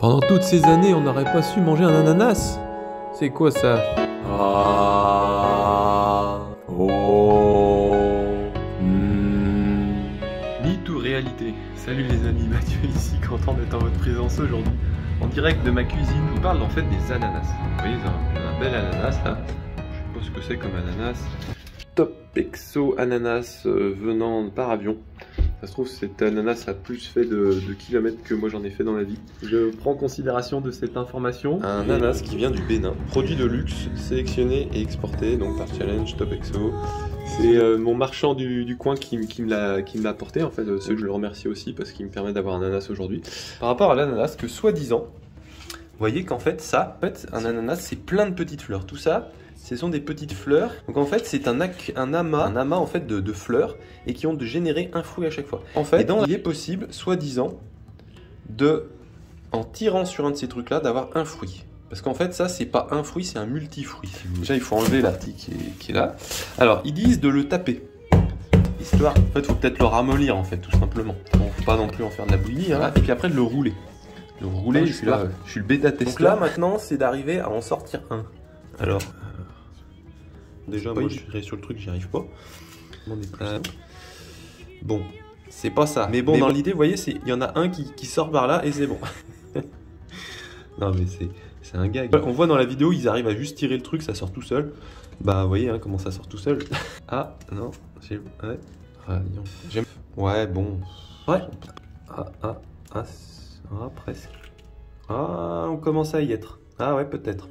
Pendant toutes ces années, on n'aurait pas su manger un ananas? C'est quoi ça? Ah. Oh. Mythe ou réalité? Salut les amis, Mathieu ici, content d'être en votre présence aujourd'hui. En direct de ma cuisine, je vous parle en fait des ananas. Vous voyez, j'ai un bel ananas là. Je sais pas ce que c'est comme ananas. Top Exo ananas venant par avion. Ça se trouve, cet ananas a plus fait de kilomètres que moi j'en ai fait dans la vie. Je prends considération de cette information. Un ananas qui vient du Bénin. Produit de luxe, sélectionné et exporté donc par Challenge Top Exo. C'est mon marchand du coin qui me l'a apporté en fait. Je le remercie aussi parce qu'il me permet d'avoir un ananas aujourd'hui. Par rapport à l'ananas, que soi-disant, vous voyez qu'en fait ça, un ananas c'est plein de petites fleurs. Tout ça, ce sont des petites fleurs. Donc en fait c'est un amas en fait de fleurs et qui ont de générer un fruit à chaque fois. En fait, il est possible, soi-disant, en tirant sur un de ces trucs là, d'avoir un fruit. Parce qu'en fait, ça, c'est pas un fruit, c'est un multifruit. Déjà, il faut enlever la partie qui est là. Alors, ils disent de le taper. Histoire, en fait, il faut peut-être le ramollir, en fait, tout simplement. Bon, faut pas non plus en faire de la bouillie, hein. Et puis après, de le rouler. Le rouler, je suis le bêta-testeur. Donc là, maintenant, c'est d'arriver à en sortir un. Alors, déjà, moi, je suis sur le truc, j'y arrive pas. Bon, c'est pas ça. Mais bon, dans l'idée, vous voyez, il y en a un qui sort par là et c'est bon. Non, mais c'est un gag. On voit dans la vidéo, ils arrivent à juste tirer le truc, ça sort tout seul. Bah, vous voyez hein, comment ça sort tout seul. Ah, non, ouais. Ouais, bon. Ouais. Presque. Ah, on commence à y être. Ah ouais, peut-être.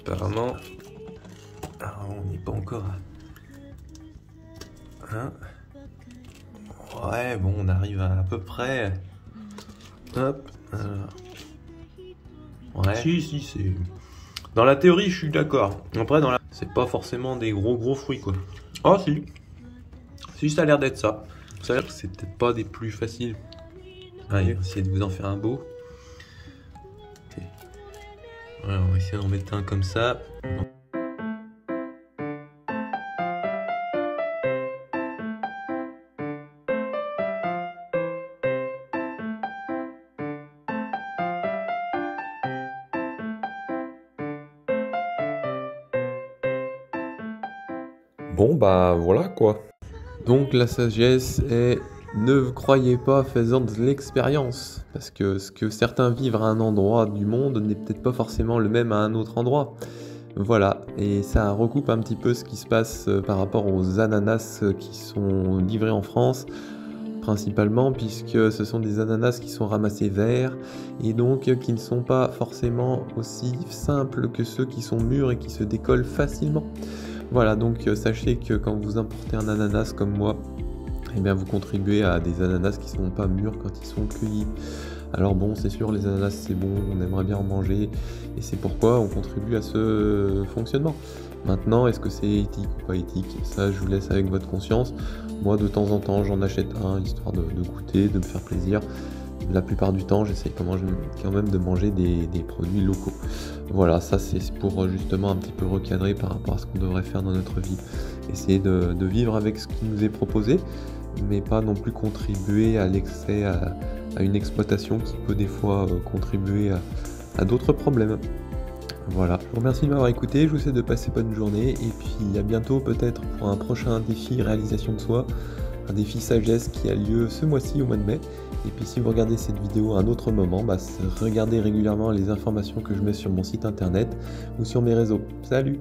Apparemment. Ah, on n'est pas encore à... Hein? Ouais, bon, on arrive à peu près. Hop. Ouais. Si, c'est... Dans la théorie, je suis d'accord. Après, c'est pas forcément des gros fruits, quoi. Ah, si. Si, ça a l'air d'être ça. Ça a l'air que c'est peut-être pas des plus faciles. Allez, on va essayer de vous en faire un beau. Voilà, on va essayer d'en mettre un comme ça. Bon bah voilà quoi. Donc la sagesse est ne croyez pas faisant de l'expérience. Parce que ce que certains vivent à un endroit du monde n'est peut-être pas forcément le même à un autre endroit. Voilà, et ça recoupe un petit peu ce qui se passe par rapport aux ananas qui sont livrés en France. Principalement puisque ce sont des ananas qui sont ramassés verts et donc qui ne sont pas forcément aussi simples que ceux qui sont mûrs et qui se décollent facilement. Voilà, donc sachez que quand vous importez un ananas comme moi, eh bien vous contribuez à des ananas qui ne sont pas mûrs quand ils sont cueillis. Alors bon, c'est sûr, les ananas c'est bon, on aimerait bien en manger, et c'est pourquoi on contribue à ce fonctionnement. Maintenant, est-ce que c'est éthique ou pas éthique? Ça, je vous laisse avec votre conscience. Moi, de temps en temps, j'en achète un, histoire de goûter, de me faire plaisir. La plupart du temps, j'essaie quand même de manger des produits locaux. Voilà, ça c'est pour justement un petit peu recadrer par rapport à ce qu'on devrait faire dans notre vie. Essayer de vivre avec ce qui nous est proposé, mais pas non plus contribuer à l'excès, à une exploitation qui peut des fois contribuer à d'autres problèmes. Voilà, je vous remercie de m'avoir écouté, je vous souhaite de passer bonne journée, et puis à bientôt peut-être pour un prochain défi réalisation de soi, un défi sagesse qui a lieu ce mois-ci au mois de mai. Et puis si vous regardez cette vidéo à un autre moment, regardez régulièrement les informations que je mets sur mon site internet ou sur mes réseaux. Salut!